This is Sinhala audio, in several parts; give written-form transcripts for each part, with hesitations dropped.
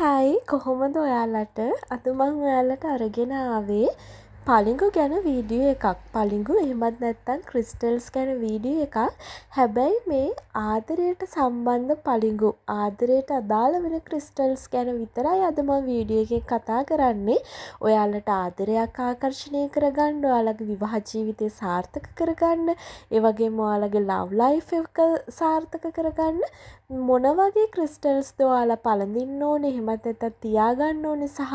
හයි කොහොමද ඔයාලට? අද මම ඔයාලට අරගෙන ආවේ පලිඟු ගැන වීඩියෝ එකක්. පලිඟු එහෙමත් නැත්නම් ක්‍රිස්ටල්ස් ගැන වීඩියෝ එකක්. හැබැයි මේ ආදරයට සම්බන්ධ පලිඟු, ආදරයට අදාළ වෙන ක්‍රිස්ටල්ස් ගැන විතරයි අද මම වීඩියෝ එකෙන් කතා කරන්නේ. ඔයාලට ආදරයක් ආකර්ෂණය කරගන්න, ඔයාලගේ විවාහ ජීවිතය සාර්ථක කරගන්න, ඒ වගේම ඔයාලගේ ලව් ලයිෆ් එක සාර්ථක කරගන්න මොන වගේ ක්‍රිස්ටල්ස්ද ඔයාලා පළඳින්න ඕනේ, එහෙමත් නැත්නම් තියාගන්න ඕනේ සහ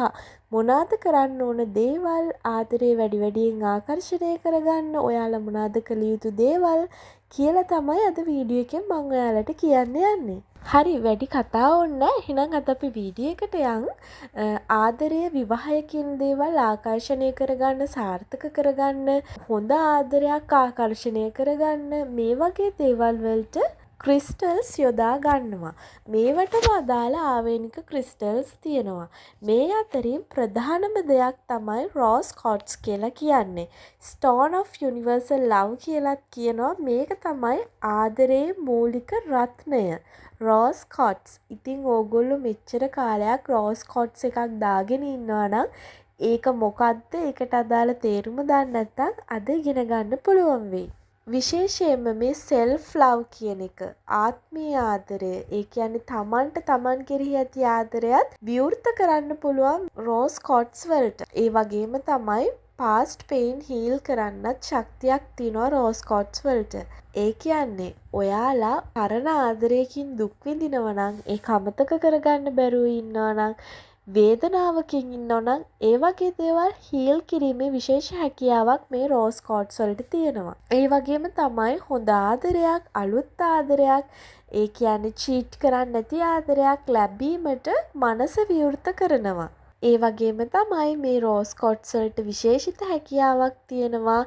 මොනවාද කරන්න ඕන දේවල් ආදරේ වැඩි වැඩියෙන් ආකර්ෂණය කරගන්න ඔයාලා මොනවාද කළ යුතු දේවල් කියලා තමයි අද වීඩියෝ එකෙන් මම ඔයාලට කියන්න යන්නේ. හරි වැඩි කතා ඕනේ නැහැ. එහෙනම් අද අපි වීඩියෝ එකට යමු. ආදරය විවාහය කියන දේවල් ආකර්ෂණය කරගන්න, සාර්ථක කරගන්න, හොඳ ආදරයක් ආකර්ෂණය කරගන්න මේ වගේ දේවල් වලට ක්‍රිස්ටල්ස් යොදා ගන්නවා. මේවටම අදාළ ආවේනික ක්‍රිස්ටල්ස් තියෙනවා. මේ අතරින් ප්‍රධානම දෙයක් තමයි රෝස් කොට්ස් කියලා කියන්නේ. ස්ටෝන් ඔෆ් යුනිවර්සල් ලව් කියලාත් කියනවා. මේක තමයි ආදරයේ මූලික රත්නය. රෝස් කොට්ස්. ඉතින් ඕගොල්ලෝ මෙච්චර කාලයක් රෝස් කොට්ස් එකක් දාගෙන ඉන්නවා නම් ඒක මොකක්ද? ඒකට අදාළ තේරුම දන්නේ නැත්නම් අද ඉගෙන ගන්න පුළුවන් වෙයි. විශේෂයෙන්ම මේ සෙල්ෆ් ලව් කියන එක, ආත්මීය ආදරය, ඒ කියන්නේ තමන්ට තමන් කෙරෙහි ඇති ආදරයත් විවෘත කරන්න පුළුවන් රෝස් කොට්ස් වලට. ඒ වගේම තමයි පාස්ට් පේන් හීල් කරන්නත් ශක්තියක් තියෙනවා රෝස් කොට්ස් වලට. ඒ කියන්නේ ඔයාලා පරණ ආදරයකින් දුක් විඳිනවා නම්, ඒක අමතක කරගන්න බැරුව ඉන්නවා නම්, වේදනාවකින් ඉන්නවා නම් ඒ වගේ දේවල් හීල් කිරීමේ විශේෂ හැකියාවක් මේ රෝස් කොට්ස් වලට තියෙනවා. ඒ වගේම තමයි හොඳ ආදරයක්, අලුත් ආදරයක්, ඒ කියන්නේ චීට් කරන්නේ නැති ආදරයක් ලැබීමට මනස විවෘත කරනවා. ඒ වගේම තමයි මේ රෝස් කොට්ස් වලට විශේෂිත හැකියාවක් තියෙනවා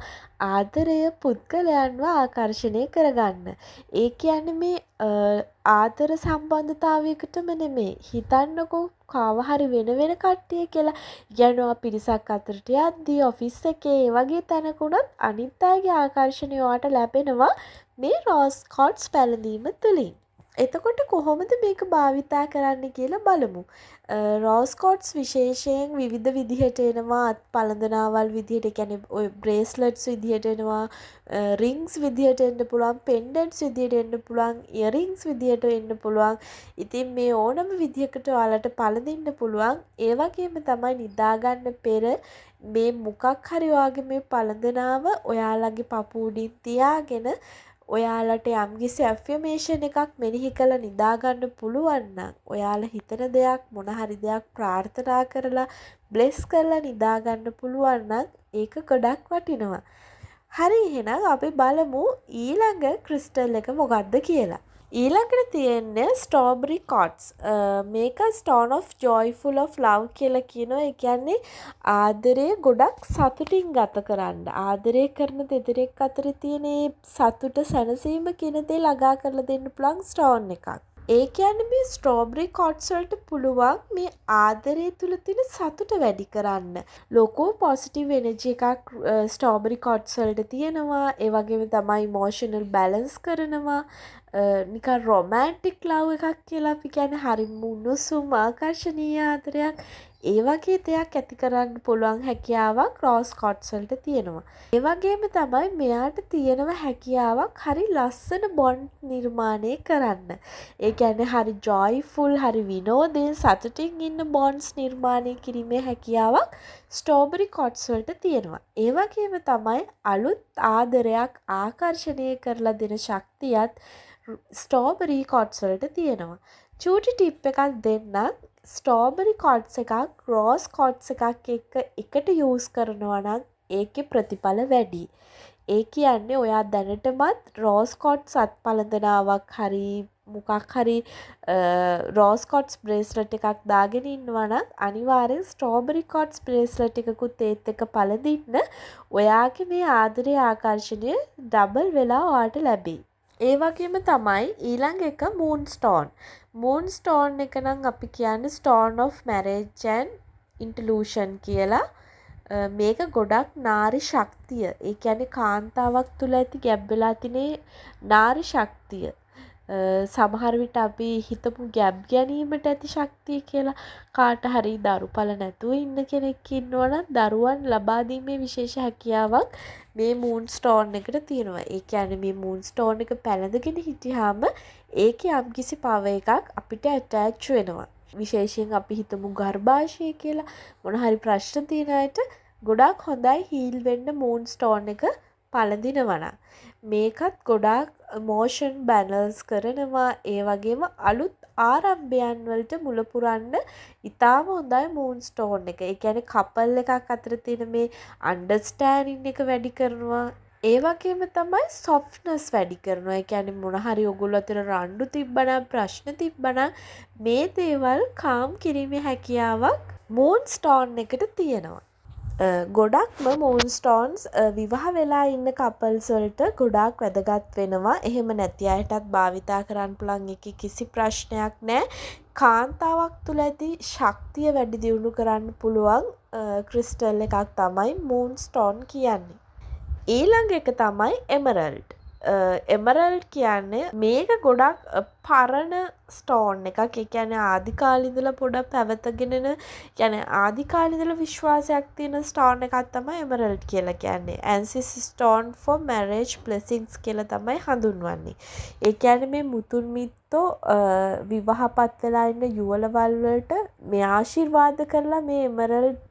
ආදරය පුද්ගලයන්ව ආකර්ෂණය කරගන්න. ඒ කියන්නේ මේ ආදර සම්බන්ධතාවයකටම නෙමෙයි. හිතන්නකෝ කාව හරි වෙන කට්ටිය කියලා යනවා පිරිසක් අතරට යද්දී ඔෆිස් එකේ ඒ වගේ තැනකුණත් අනිත් අයගේ ආකර්ෂණය ඔයාට ලැබෙනවා මේ රෝස් කොට්ස් පැළඳීම තුළින්. එතකොට කොහොමද මේක භාවිතා කරන්න කියලා බලමු. රෝස් කොට්ස් විශේෂයෙන් විවිධ විදිහට එනවා. අත් පළඳනාවල් විදිහට, ඒ කියන්නේ ඔය බ්‍රේස්ලට්ස් විදිහට එනවා, රින්ග්ස් විදිහට එන්න පුළුවන්, පෙන්ඩන්ට්ස් විදිහට එන්න පුළුවන්, ඉයරින්ග්ස් විදිහට එන්න පුළුවන්. ඉතින් මේ ඕනම විදිහකට ඔයාලට පළඳින්න පුළුවන්. ඒ වගේම තමයි නිදාගන්න පෙර මේ මොකක් හරි ඔයාගේ මේ පළඳනාව ඔයාලගේ පපු උඩින් තියාගෙන ඔයාලට යම්කිසි ඇෆර්මේෂන් එකක් මෙනෙහි කරලා නිදා ගන්න පුළුවන් නම්, ඔයාලා හිතන දෙයක්, මොන හරි දෙයක් ප්‍රාර්ථනා කරලා බ්ලෙස් කරලා නිදා ගන්න පුළුවන් නම් ඒක ගොඩක් වටිනවා. හරි, එහෙනම් අපි බලමු ඊළඟ ක්‍රිස්ටල් එක මොකක්ද කියලා. ඊළඟට තියෙන්නේ ස්ට්‍රෝබෙරි කොට්ස්. මේක ස්ටෝන් ඔෆ් ජොයිෆුල් ඔෆ් ලව් කියලා කියනවා. ඒ කියන්නේ ආදරය ගොඩක් සතුටින් ගත කරන්න. ආදරය කරන දෙදෙනෙක් අතර තියෙන සතුට, සැනසීම කියන දේ ළඟා කරලා දෙන්න පුළුවන් ස්ටෝන් එකක්. ඒ කියන්නේ මේ ස්ට්‍රෝබෙරි කොට්ස් වලට පුළුවන් මේ ආදරය තුල තියෙන සතුට වැඩි කරන්න. ලොකෝ පොසිටිව් එනර්ජි එකක් ස්ට්‍රෝබෙරි කොට්ස් වලට තියෙනවා. ඒ වගේම තමයි ඉමෝෂනල් බැලන්ස් කරනවා. නිකන් රොමැන්ටික් ලව් එකක් කියලා අපි කියන්නේ හරිම උණුසුම් ආකර්ෂණීය ආදරයක්. ඒ වගේ දෙයක් ඇති කරන්න පුළුවන් හැකියාවක් රෝස් කොට්ස් වලට තියෙනවා. ඒ වගේම තමයි මෙයාට තියෙනවා හැකියාවක් හරි ලස්සන බොන්ඩ් නිර්මාණය කරන්න. ඒ කියන්නේ හරි ජොයිෆුල්, හරි විනෝදයෙන් සතුටින් ඉන්න බොන්ඩ්ස් නිර්මාණය කිරීමේ හැකියාවක් ස්ට්‍රෝබෙරි කොට්ස් වලට තියෙනවා. ඒ වගේම තමයි අලුත් ආදරයක් ආකර්ෂණය කරලා දෙන ශක්තියත් ස්ට්‍රෝබෙරි කොට්ස් වලට තියෙනවා. චූටි ටිප් එකක් දෙන්නම්. ස්ට්‍රෝබෙරි කොට්ස් එකක් රෝස් කොට්ස් එකක් එකට යූස් කරනවා නම් ඒකේ ප්‍රතිඵල වැඩි. ඒ කියන්නේ ඔයා දැනටමත් රෝස් කොට්ස් අත් පළඳනාවක් හරි මොකක් හරි රෝස් කොට්ස් බ්‍රේස්ලට් එකක් දාගෙන ඉන්නවා නම් අනිවාර්යෙන් ස්ට්‍රෝබෙරි කොට්ස් බ්‍රේස්ලට් එකකුත් ඒත් එක්ක පළඳින්න. ඔයාගේ මේ ආදරයේ ආකර්ෂණය ඩබල් වෙලා ඔයාට ලැබෙයි. ඒ වගේම තමයි ඊළඟ එක මූන් ස්ටෝන්. මූන් ස්ටෝන් එක නම් අපි කියන්නේ ස්ටෝන් ඔෆ් මැරේජ් ඇන්ඩ් ඉන්ටලූෂන් කියලා. මේක ගොඩක් නාරි ශක්තිය. ඒ කියන්නේ කාන්තාවක් තුළ ඇති ගැබ් වෙලා තිනේ නාරි ශක්තිය. සමහර විට අපි හිතමු ගැබ් ගැනීමට ඇති ශක්තිය කියලා. කාට හරි දරුපල නැතුව ඉන්න කෙනෙක් ඉන්නවනම් දරුවන් ලබා දීමේ විශේෂ හැකියාවක් මේ මූන් ස්ටෝන් එකට තියෙනවා. ඒ කියන්නේ මේ මූන් ස්ටෝන් එක පැලඳගෙන හිටියාම ඒකේ යම්කිසි පව එකක් අපිට ඇටච් වෙනවා. විශේෂයෙන් අපි හිතමු ගර්භාෂය කියලා. මොන හරි ප්‍රශ්න තියෙන අයට ගොඩාක් හොඳයි හීල් වෙන්න මූන් ස්ටෝන් එක පළඳිනවා නම්. මේකත් ගොඩාක් ඉමෝෂන් බැලන්ස් කරනවා. ඒ වගේම අලුත් ආරම්භයන් වලට මුල පුරන්න ඉතාම හොඳයි මූන් ස්ටෝන් එක. ඒ කියන්නේ කපල් එකක් අතර තියෙන මේ අන්ඩර්ස්ටෑන්ඩින් එක වැඩි කරනවා. ඒ වගේම තමයි සොෆ්ට්නස් වැඩි කරනවා. ඒ කියන්නේ මොන හරි ඔයගොල්ලෝ අතර රණ්ඩු තිබ්බනම් ප්‍රශ්න තිබ්බනම් මේ දේවල් කාම් කිරීමේ හැකියාවක් මූන් ස්ටෝන් එකට තියෙනවා. ගොඩක්ම මූන් ස්ටෝන්ස් විවාහ වෙලා ඉන්න කපල්ස් වලට ගොඩාක් වැදගත් වෙනවා. එහෙම නැති අයටත් භාවිතා කරන්න පුළුවන්. එකේ කිසි ප්‍රශ්නයක් නැහැ. කාන්තාවක් තුළ ඇති ශක්තිය වැඩි දියුණු කරන්න පුළුවන් ක්‍රිස්ටල් එකක් තමයි මූන් ස්ටෝන් කියන්නේ. ඊළඟ එක තමයි එමරල්ඩ්. එමරල්ඩ් කියන්නේ මේක ගොඩක් පරණ ස්ටෝන් එකක්. ඒ කියන්නේ ආදි කාලේ ඉඳලා පොඩක් පැවතගෙන යන කියන්නේ ආදි කාලේ ඉඳලා විශ්වාසයක් තියෙන ස්ටෝන් එකක් තමයි එමරල්ඩ් කියලා කියන්නේ. ඇන්සිස් ස්ටෝන් for marriage blessings කියලා තමයි හඳුන්වන්නේ. ඒ කියන්නේ මේ මුතුන් මිත්තෝ විවාහපත් වෙලා ඉන්න යුවළවල් වලට මේ ආශිර්වාද කරලා මේ එමරල්ඩ්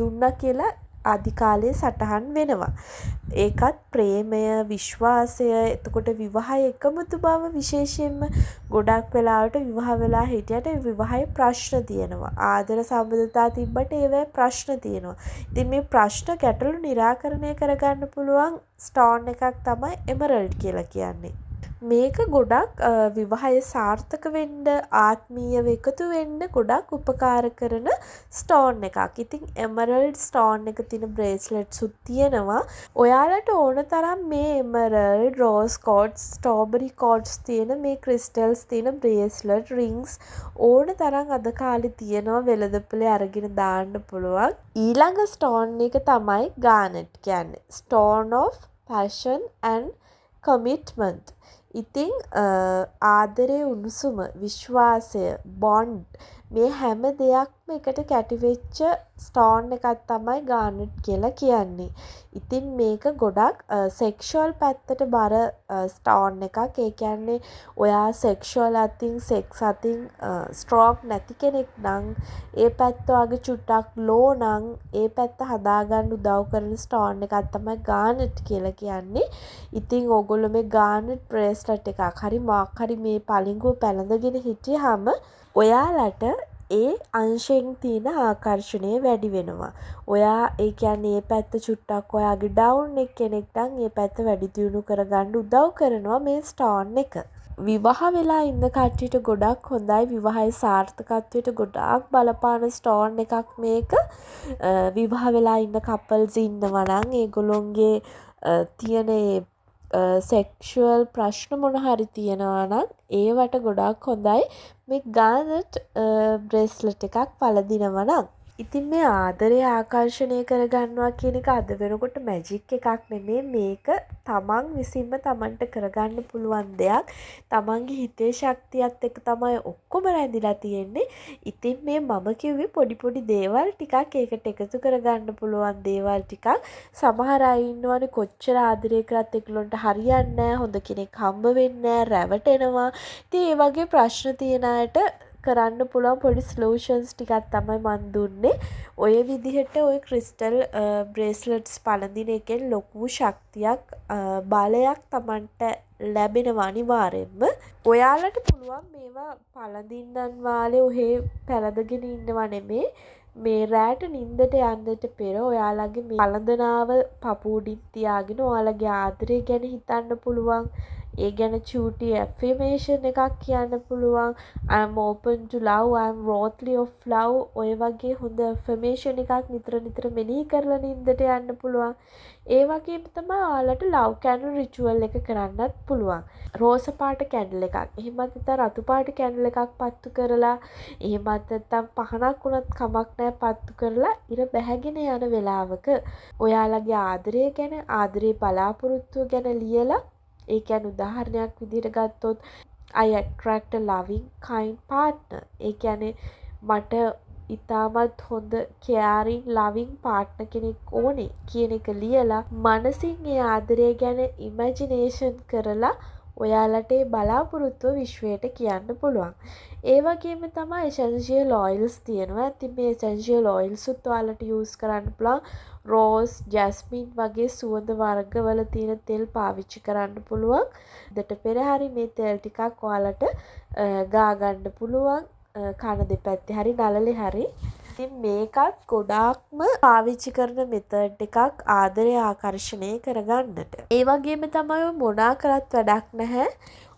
දුන්නා කියලා ආදි කාලයේ සටහන් වෙනවා. ඒකත් ප්‍රේමය, විශ්වාසය, එතකොට විවාහය එකමුතු බව විශේෂයෙන්ම ගොඩක් වෙලාවට විවාහ වෙලා හිටියට විවාහයේ ප්‍රශ්න තියෙනවා. ආදර සම්බන්ධතා තිබ්බට ඒවැ ප්‍රශ්න තියෙනවා. ඉතින් මේ ප්‍රශ්න ගැටලු निराකරණය කරගන්න පුළුවන් ස්ටෝන් එකක් තමයි එමරල්ඩ් කියලා කියන්නේ. මේක ගොඩක් විවාහය සාර්ථක වෙන්න ආත්මීයව එකතු වෙන්න ගොඩක් උපකාර කරන ස්ටෝන් එකක්. ඉතින් එමරල්ඩ් ස්ටෝන් එක තියෙන බ්‍රේස්ලට්ස් උත් තියෙනවා. ඔයාලට ඕන තරම් මේ එමරල්ඩ්, රෝස් කෝඩ්ස්, ස්ට්‍රෝබෙරි කෝඩ්ස් තියෙන මේ ක්‍රිස්ටල්ස් තියෙන බ්‍රේස්ලට්, රින්ග්ස් ඕන තරම් අද කාලේ තියෙනවා. වෙළඳපොලේ අරගෙන දාන්න පුළුවන්. ඊළඟ ස්ටෝන් එක තමයි ගානට් කියන්නේ. Stone of passion and commitment. ඉතින් ආදරය, උණුසුම, විශ්වාසය, බොන්ඩ් මේ හැම දෙයක්ම එකට කැටිවෙච්ච ස්ටෝන් එකක් තමයි ගානට් කියලා කියන්නේ. ඉතින් මේක ගොඩක් සෙක්ෂුවල් පැත්තට බර ස්ටෝන් එකක්. ඒ කියන්නේ ඔයා සෙක්ෂුවල් අතින් සෙක්ස් අතින් ස්ට්‍රෝක් නැති කෙනෙක් නම් ඒ පැත්ත වගේ චුට්ටක් ලෝ නම් ඒ පැත්ත හදාගන්න උදව් කරන ස්ටෝන් එකක් තමයි ගානට් කියලා කියන්නේ. ඉතින් ඕගොල්ලෝ මේ ගානට් බ්‍රේස්ලට් එකක් හරි මොකක් හරි මේ පළිඟුව පැලඳගෙන හිටියාම ඔයාලට ඒ අංශයෙන් තියෙන ආකර්ෂණය වැඩි වෙනවා. ඔයා ඒ කියන්නේ මේ පැත්ත චුට්ටක් ඔයාගේ ඩවුන් එක කෙනෙක් නම් මේ පැත්ත වැඩි දියුණු කරගන්න උදව් කරනවා මේ ස්ටෝන් එක. විවාහ වෙලා ඉන්න කට්ටියට ගොඩක් හොඳයි. විවාහයේ සාර්ථකත්වයට ගොඩාක් බලපාන ස්ටෝන් එකක් මේක. විවාහ වෙලා ඉන්න කපල්ස් ඉන්නවා නම් ඒගොල්ලොන්ගේ තියෙන සෙක්ෂුවල් ප්‍රශ්න මොන හරි තියෙනවා නම් ඒවට ගොඩාක් හොඳයි මේ ගානට් බ්‍රේස්ලට් එකක් පළඳිනවා නම්. ඉතින් මේ ආදරය ආකර්ෂණය කරගන්නවා කියන එක අද වෙනකොට මැජික් එකක් නෙමේ. මේක තමන් විසින්ම තමන්ට කරගන්න පුළුවන් දෙයක්. තමන්ගේ හිතේ ශක්තියත් එක්ක තමයි ඔක්කොම රැඳිලා තියෙන්නේ. ඉතින් මේ මම කිව්වේ පොඩි පොඩි දේවල් ටිකක් ඒකට එකතු කරගන්න පුළුවන් දේවල් ටිකක්. සමහර අය ඉන්නවනේ කොච්චර ආදරය කරත් ඒගොල්ලන්ට හරියන්නේ නැහැ. හොඳ කෙනෙක් හම්බ වෙන්නේ නැහැ, රැවටෙනවා. ඉතින් ඒ වගේ ප්‍රශ්න තියෙන අයට කරන්න පුළුවන් පොඩි සොලියුෂන්ස් ටිකක් තමයි මන් දුන්නේ. ඔය විදිහට ඔය ක්‍රිස්ටල් බ්‍රේස්ලට්ස් පළඳින එකෙන් ලොකු ශක්තියක් බලයක් Tamanට ලැබෙනවා අනිවාර්යෙන්ම. ඔයාලට පුළුවන් මේවා පළඳින්නන් වාලේ ඔහේ පැලඳගෙන ඉන්නවා නෙමේ. මේ රැට නින්දට යන්නට පෙර ඔයාලගේ මේ පළඳනාව පපුවඩින් තියාගෙන ඔයාලගේ ආදරය ගැන හිතන්න පුළුවන්. ඒ ගැන චූටි ඇෆර්මේෂන් එකක් කියන්න පුළුවන්. I'm open to love, I'm worthy of love. ඔය වගේ හොඳ ඇෆර්මේෂන් එකක් නිතර නිතර මෙනෙහි කරලා නින්දට යන්න පුළුවන්. ඒ වගේම තමයි ඔයාලට ලව් කැන්ඩල් රිචුවල් එක කරන්නත් පුළුවන්. රෝස පාට කැන්ඩල් එකක්. එහෙමත් නැත්නම් රතු පාට කැන්ඩල් එකක් පත්තු කරලා, එහෙමත් නැත්නම් පහනක් වුණත් කමක් නැහැ පත්තු කරලා ඉර බැහැගෙන යන වෙලාවක ඔයාලගේ ආදරය ගැන, ආදරේ බලාපොරොත්තුව ගැන ලියලා, ඒ කියන්නේ උදාහරණයක් විදිහට ගත්තොත් I attract a loving kind partner. ඒ කියන්නේ මට ඉතාමත් හොඳ caring loving partner කෙනෙක් ඕනේ කියන එක ලියලා මනසින් ඒ ආදරය ගැන ඉමැජිනේෂන් කරලා ඔයාලට ඒ බලාපොරොත්තුව විශ්වයට කියන්න පුළුවන්. ඒ වගේම තමයි essential oils තියෙනවා. ඉතින් මේ essential oils උත් ඔයාලට use කරන්න පුළුවන්. රෝස්, ජැස්මින් වගේ සුවඳ වර්ගවල තියෙන තෙල් පාවිච්චි කරන්න පුළුවන්. දෙට පෙර හරි මේ තෙල් ටිකක් ඔයාලට ගා ගන්න පුළුවන්. කන දෙපැත්තේ හරි නළලේ හරි. ඉතින් මේකත් ගොඩාක්ම පාවිච්චි කරන මෙතඩ් එකක් ආදරය ආකර්ෂණය කරගන්නට. ඒ වගේම තමයි මොනා කරත් වැඩක් නැහැ.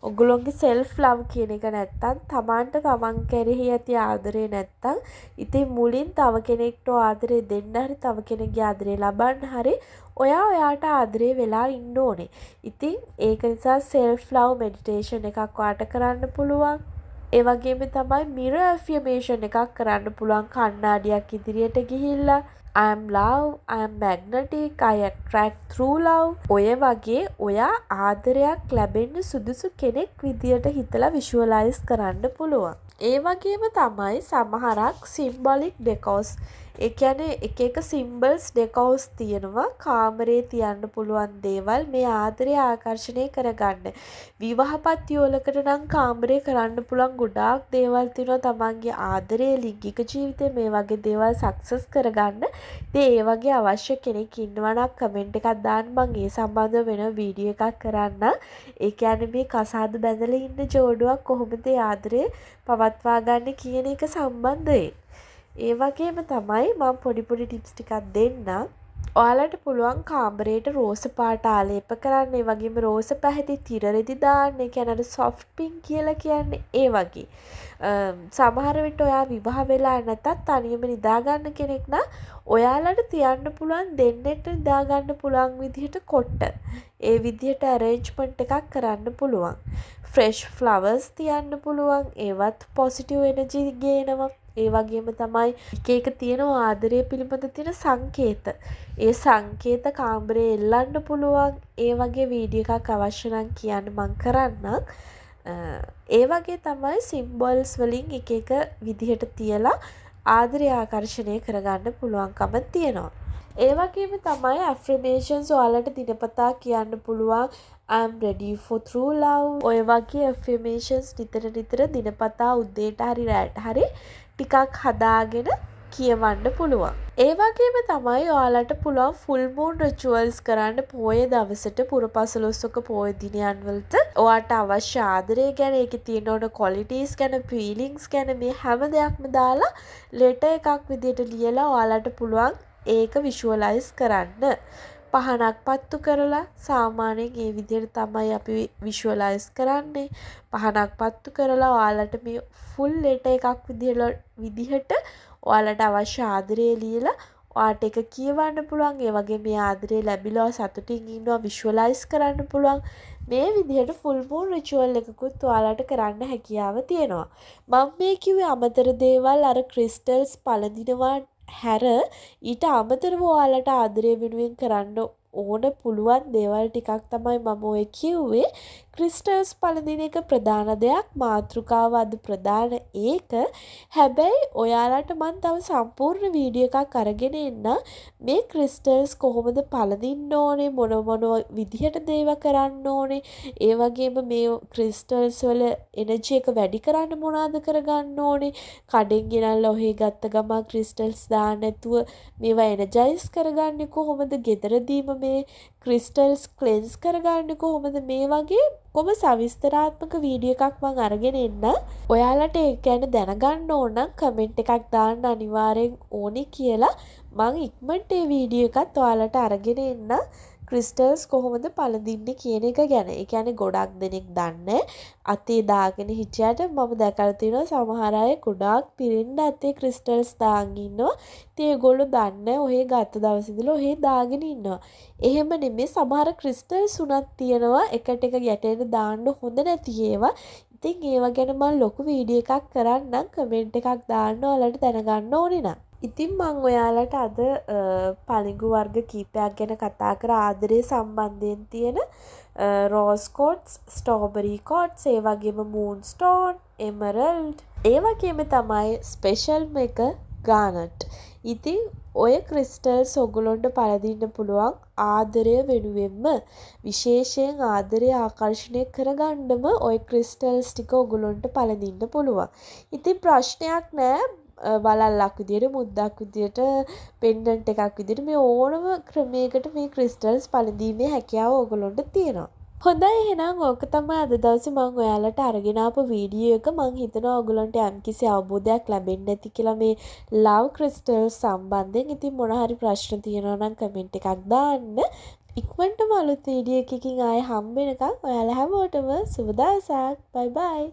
ඔගොල්ලෝගේ self love කියන එක නැත්තම් තමන්ට තමන් කෙරෙහි ඇති ආදරේ නැත්තම් ඉතින් මුලින් තව කෙනෙක්ට ආදරේ දෙන්න හරි තව කෙනෙක්ගේ ආදරේ ලබන්න හරි ඔයාට ආදරේ වෙලා ඉන්න ඕනේ. ඉතින් ඒක නිසා self love meditation එකක් වාට කරන්න පුළුවන්. ඒ වගේම තමයි mirror affirmation එකක් කරන්න පුළුවන්. කණ්ණාඩියක් ඉදිරියට ගිහිල්ලා I am love, I am magnetic, I attract through love. ඔය වගේ ඔයා ආදරයක් ලැබෙන්න සුදුසු කෙනෙක් විදියට හිතලා visualize කරන්න පුළුවන්. ඒ වගේම තමයි සමහරක් symbolic decors. ඒ කියන්නේ එක එක symbols decors තියෙනවා. කාමරේ තියන්න පුළුවන් දේවල් මේ ආදරය ආකර්ෂණය කරගන්න. විවාහපත් යෝලකට නම් කාමරේ කරන්න පුළුවන් ගොඩාක් දේවල් තියෙනවා. තමන්ගේ ආදරයේ ලිංගික ජීවිතේ මේ වගේ දේවල් සක්සස් කරගන්න. ඉතින් ඒ වගේ අවශ්‍ය කෙනෙක් ඉන්නවා නම් කමෙන්ට් එකක් දාන්න. මම ඒ සම්බන්ධව වෙන වීඩියෝ එකක් කරන්න. ඒ කියන්නේ මේ කසාද බැඳලා ඉන්න ජෝඩුවක් කොහොමද ආදරේ පවත්වා ගන්න කියන එක සම්බන්ධයෙන්. ඒ වගේම තමයි මම පොඩි ටිප්ස් ටිකක් දෙන්නම්. ඔයාලට පුළුවන් කාමරේට රෝස පාට ආලේප කරන්න. ඒ වගේම රෝස පැහැති තිර රෙදි දාන්න. ඒ කියන්නේ soft pink කියලා කියන්නේ ඒ වගේ. සමහර විට ඔයා විවාහ වෙලා නැතත් තනියම නිදා ගන්න කෙනෙක් නම් ඔයාලට තියන්න පුළුවන් දෙන්නෙට නිදා ගන්න පුළුවන් විදිහට කොට්ට. ඒ විදිහට arrangement එකක් කරන්න පුළුවන්. fresh flowers තියන්න පුළුවන්. ඒවත් positive energy ගේනවා. ඒ වගේම තමයි එක එක තියෙන ආදරය පිළිබඳ තියෙන සංකේත. ඒ සංකේත කාමරේ එල්ලන්න පුළුවන්. ඒ වගේ වීඩියෝ එකක් අවශ්‍ය නම් කියන්න මම කරන්නම්. ඒ වගේ තමයි symbols වලින් එක එක විදිහට තියලා ආදරය ආකර්ෂණය කරගන්න පුළුවන්කම තියෙනවා. ඒ වගේම තමයි affirmations ඔයාලට දිනපතා කියන්න පුළුවන්. I'm ready for true love. ඔය වගේ affirmations නිතර දිනපතා උදේට හරි රැට හරි ටිකක් හදාගෙන කියවන්න පුළුවන්. ඒ වගේම තමයි ඔයාලට පුළුවන් full moon rituals කරන්න පොය දවසට පුරපසළොස්වක පොය දිනයන් වලට. ඔයාට අවශ්‍ය ආදරය ගැන, ඒකේ තියෙන ඕන qualities ගැන, feelings ගැන මේ හැම දෙයක්ම දාලා letter එකක් විදිහට ලියලා ඔයාලට පුළුවන් ඒක visualize කරන්න. පහනක් පත්තු කරලා සාමාන්‍යයෙන් ඒ විදිහට තමයි අපි visualize කරන්නේ. පහනක් පත්තු කරලා ඔයාලට මේ full letter එකක් විදිහට ඔයාලට අවශ්‍ය ආදරය ලියලා ඔයාට ඒක කියවන්න පුළුවන්. ඒ වගේ මේ ආදරය ලැබිලා සතුටින් ඉන්නවා visualize කරන්න පුළුවන්. මේ විදිහට full moon ritual එකකුත් ඔයාලට කරන්න හැකියාව තියෙනවා. මම මේ කිව්වේ අමතර දේවල් අර crystals පළඳිනවා හැර ඊට අමතරව ඔයාලට ආදරය වෙනුවෙන් කරන්න ඕන පුළුවන් දේවල් ටිකක් තමයි මම ඔය කිව්වේ. ක්‍රිස්ටල්ස් පළඳින එක ප්‍රධාන දෙයක්. මාතෘකාව අද ප්‍රධාන ඒක. හැබැයි ඔයාලට මම තව සම්පූර්ණ වීඩියෝ එකක් අරගෙන එන්න මේ ක්‍රිස්ටල්ස් කොහොමද පළඳින්න ඕනේ, මොන විදිහට දේව කරන්න ඕනේ, ඒ වගේම මේ ක්‍රිස්ටල්ස් වල එනර්ජි එක වැඩි කරන්න මොනවද කරගන්න ඕනේ, කඩෙන් ගෙනල්ලා ඔහේ ගත්ත ගමන් ක්‍රිස්ටල්ස් දාන්න නැතුව මේවා එනර්ජයිස් කරගන්නේ කොහොමද, ගෙදරදීම මේ ක්‍රිස්ටල්ස් ක්ලෙන්ස් කරගන්නේ කොහොමද, මේ වගේ කොහොම සවිස්තරාත්මක වීඩියෝ එකක් මම අරගෙන එන්න. ඔයාලට ඒක ගැන දැනගන්න ඕන නම් කමෙන්ට් එකක් දාන්න අනිවාර්යෙන් ඕනේ කියලා මම ඉක්මනට මේ වීඩියෝ එකත් ඔයාලට අරගෙන එන්න. ක්‍රිස්ටල්ස් කොහොමද පළඳින්නේ කියන එක ගැන. ඒ කියන්නේ ගොඩක් දෙනෙක් දන්නේ අතේ දාගෙන හිටියට මම දැකලා තියෙනවා සමහර අය ගොඩාක් පිරෙන්න අතේ ක්‍රිස්ටල්ස් දාගෙන ඉන්නවා. ඉතින් ඒගොල්ලෝ දන්නේ ඔහේ ගත්ත දවස් ඉඳලා ඔහේ දාගෙන ඉන්නවා. එහෙම නෙමෙයි සමහර ක්‍රිස්ටල්ස් උනත් තියෙනවා එකට එක ගැටෙන්න දාන්න හොඳ නැති ඒවා. ඉතින් ඒවා ගැන මම ලොකු වීඩියෝ එකක් කරන්නම් කමෙන්ට් එකක් දාන්න ඔයාලට දැනගන්න ඕනේ නම්. ඉතින් මං ඔයාලට අද පලිඟු වර්ග කීපයක් ගැන කතා කර ආදරය සම්බන්ධයෙන් තියෙන රෝස් කෝට්ස්, ස්ට්‍රෝබරි කෝට්ස්, ඒ වගේම මූන් ස්ටෝන්, එමරල්ඩ්, ඒ වගේම තමයි ස්පෙෂල්ම එක ගානට්. ඉතින් ඔය ක්‍රිස්ටල්ස් ඔයගොල්ලන්ට පළඳින්න පුළුවන් ආදරය වෙනුවෙන්ම විශේෂයෙන් ආදරය ආකර්ෂණය කරගන්නම ඔය ක්‍රිස්ටල්ස් ටික ඔයගොල්ලන්ට පළඳින්න පුළුවන්. ඉතින් ප්‍රශ්නයක් නෑ වලල්ලක් විදියට මුද්දක් විදියට පෙන්ඩන්ට් එකක් විදියට මේ ඕනම ක්‍රමයකට මේ ක්‍රිස්ටල්ස් පළඳීමේ හැකියාව ඔයගොල්ලන්ට තියෙනවා. හොඳයි එහෙනම් ඕක තමයි අද දවසේ මම ඔයාලට අරගෙන ආපු වීඩියෝ එක. මම හිතනවා ඔයගොල්ලන්ට යම්කිසි අවබෝධයක් ලැබෙන්නේ නැති කියලා මේ ලව් ක්‍රිස්ටල්ස් සම්බන්ධයෙන්. ඉතින් මොන හරි ප්‍රශ්න තියෙනවා නම් කමෙන්ට් එකක් දාන්න. ඉක්මනටම අලුත් වීඩියෝ එකකින් ආයෙ හම්බ වෙනකන් ඔයාලා හැමෝටම සුබ දවසක්. බයි බයි.